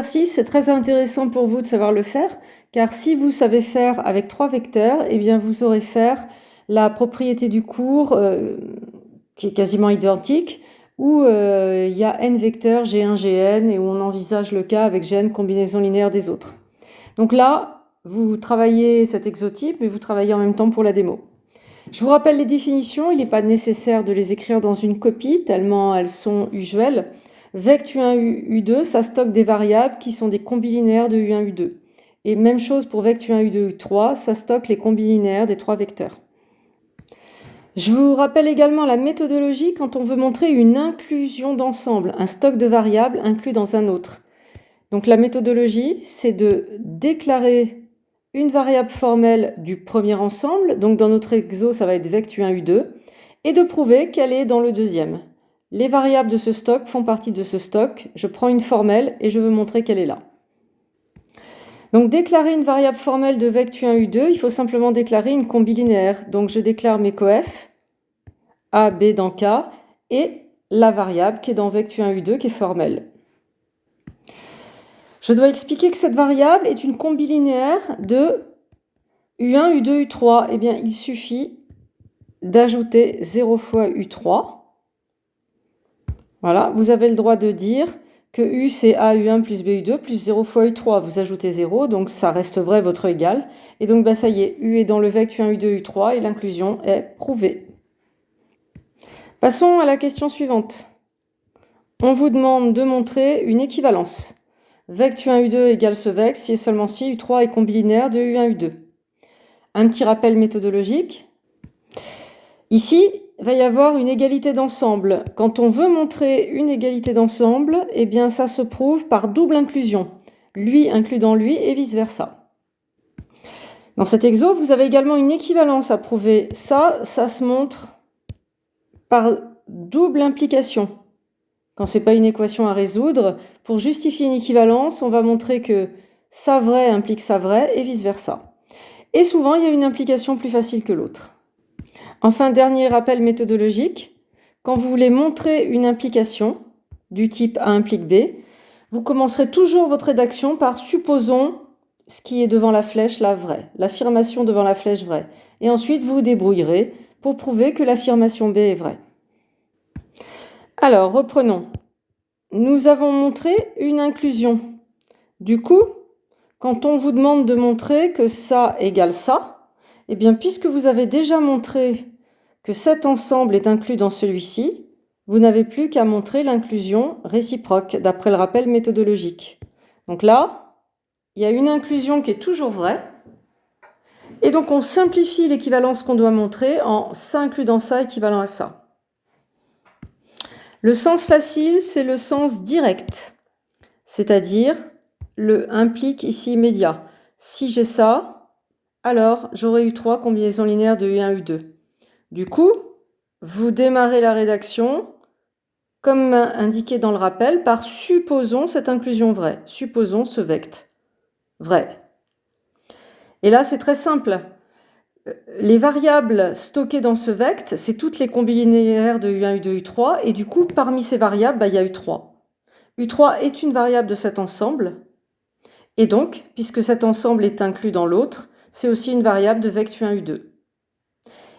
Exercice, c'est très intéressant pour vous de savoir le faire, car si vous savez faire avec 3 vecteurs, eh bien vous saurez faire la propriété du cours qui est quasiment identique, où il y a n vecteurs G1, Gn, et où on envisage le cas avec Gn combinaison linéaire des autres. Donc là, vous travaillez cet exotype, mais vous travaillez en même temps pour la démo. Je vous rappelle les définitions, il n'est pas nécessaire de les écrire dans une copie, tellement elles sont usuelles. Vect U1, U2, ça stocke des variables qui sont des combilinéaires de U1, U2. Et même chose pour vect U1, U2, U3, ça stocke les combilinéaires des 3 vecteurs. Je vous rappelle également la méthodologie quand on veut montrer une inclusion d'ensemble, un stock de variables inclus dans un autre. Donc la méthodologie, c'est de déclarer une variable formelle du premier ensemble, donc dans notre exo, ça va être vect U1, U2, et de prouver qu'elle est dans le deuxième. Les variables de ce stock font partie de ce stock. Je prends une formelle et je veux montrer qu'elle est là. Donc déclarer une variable formelle de vect U1, U2, il faut simplement déclarer une combilinéaire. Donc je déclare mes coefs, A, B dans K, et la variable qui est dans vect U1, U2 qui est formelle. Je dois expliquer que cette variable est une combilinéaire de U1, U2, U3. Eh bien, il suffit d'ajouter 0 fois U3. Voilà, vous avez le droit de dire que U c'est A U1 plus B U2 plus 0 fois U3. Vous ajoutez 0, donc ça reste vrai votre égal. Et donc ça y est, U est dans le vect U1, U2, U3 et l'inclusion est prouvée. Passons à la question suivante. On vous demande de montrer une équivalence. Vect U1, U2 égale ce vect si et seulement si U3 est combilinéaire de U1, U2. Un petit rappel méthodologique. Ici, il va y avoir une égalité d'ensemble. Quand on veut montrer une égalité d'ensemble, eh bien ça se prouve par double inclusion. Lui inclus dans lui et vice-versa. Dans cet exo, vous avez également une équivalence à prouver. Ça se montre par double implication. Quand ce n'est pas une équation à résoudre, pour justifier une équivalence, on va montrer que ça vrai implique ça vrai et vice-versa. Et souvent, il y a une implication plus facile que l'autre. Enfin, dernier rappel méthodologique, quand vous voulez montrer une implication du type A implique B, vous commencerez toujours votre rédaction par supposons ce qui est devant la flèche là vrai, l'affirmation devant la flèche vraie. Et ensuite, vous vous débrouillerez pour prouver que l'affirmation B est vraie. Alors, reprenons. Nous avons montré une inclusion. Du coup, quand on vous demande de montrer que ça égale ça, eh bien, puisque vous avez déjà montré que cet ensemble est inclus dans celui-ci, vous n'avez plus qu'à montrer l'inclusion réciproque, d'après le rappel méthodologique. Donc là, il y a une inclusion qui est toujours vraie, et donc on simplifie l'équivalence qu'on doit montrer en ça inclus dans ça équivalent à ça. Le sens facile, c'est le sens direct, c'est-à-dire le implique ici immédiat. Si j'ai ça, alors j'aurai U3 combinaison linéaire de U1, U2. Du coup, vous démarrez la rédaction, comme indiqué dans le rappel, par supposons cette inclusion vraie. Supposons ce vect vrai. Et là, c'est très simple. Les variables stockées dans ce vect, c'est toutes les combilinéaires de U1, U2, U3. Et du coup, parmi ces variables, il y a U3. U3 est une variable de cet ensemble. Et donc, puisque cet ensemble est inclus dans l'autre, c'est aussi une variable de vect U1, U2.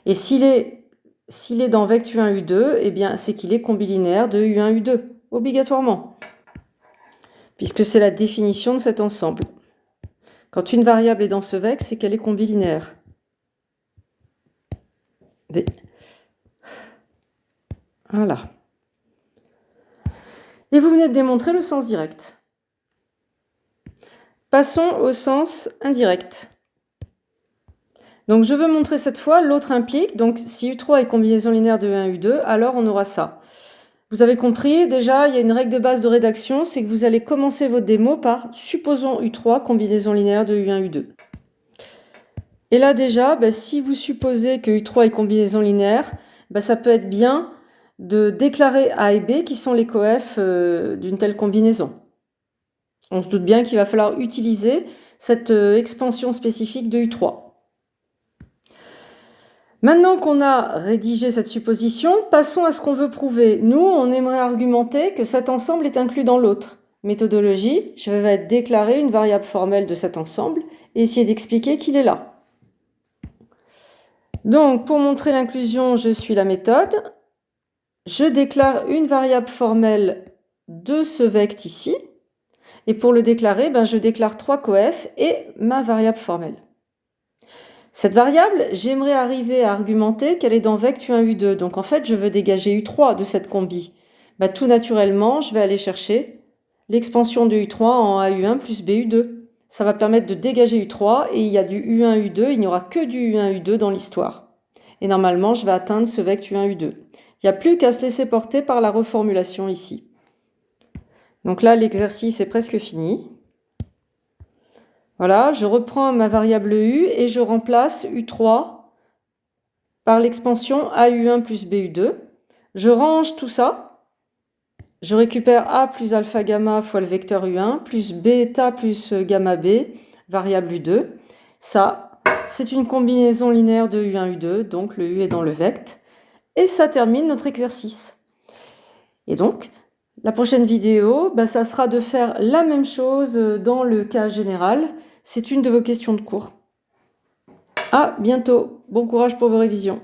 Et s'il est dans vect U1, U2, eh bien, c'est qu'il est combilinéaire de U1, U2, obligatoirement, puisque c'est la définition de cet ensemble. Quand une variable est dans ce vect, c'est qu'elle est combilinéaire. Voilà. Et vous venez de démontrer le sens direct. Passons au sens indirect. Donc je veux montrer cette fois l'autre implique. Donc si U3 est combinaison linéaire de U1, U2, alors on aura ça. Vous avez compris, déjà, il y a une règle de base de rédaction, c'est que vous allez commencer votre démo par supposons U3 combinaison linéaire de U1, U2. Et là déjà, si vous supposez que U3 est combinaison linéaire, ça peut être bien de déclarer A et B qui sont les coefs d'une telle combinaison. On se doute bien qu'il va falloir utiliser cette expansion spécifique de U3. Maintenant qu'on a rédigé cette supposition, passons à ce qu'on veut prouver. Nous, on aimerait argumenter que cet ensemble est inclus dans l'autre. Méthodologie, je vais déclarer une variable formelle de cet ensemble et essayer d'expliquer qu'il est là. Donc, pour montrer l'inclusion, je suis la méthode. Je déclare une variable formelle de ce vect ici. Et pour le déclarer, je déclare 3 coef et ma variable formelle. Cette variable, j'aimerais arriver à argumenter qu'elle est dans vect U1, U2. Donc en fait, je veux dégager U3 de cette combi. Tout naturellement, je vais aller chercher l'expansion de U3 en AU1 plus BU2. Ça va permettre de dégager U3 et il y a du U1, U2, il n'y aura que du U1, U2 dans l'histoire. Et normalement, je vais atteindre ce vect U1, U2. Il n'y a plus qu'à se laisser porter par la reformulation ici. Donc là, l'exercice est presque fini. Voilà, je reprends ma variable U et je remplace U3 par l'expansion AU1 plus BU2. Je range tout ça. Je récupère A plus alpha gamma fois le vecteur U1 plus bêta plus gamma B, variable U2. Ça, c'est une combinaison linéaire de U1, U2, donc le U est dans le vect. Et ça termine notre exercice. Et donc, la prochaine vidéo, ça sera de faire la même chose dans le cas général. C'est une de vos questions de cours. À bientôt. Bon courage pour vos révisions.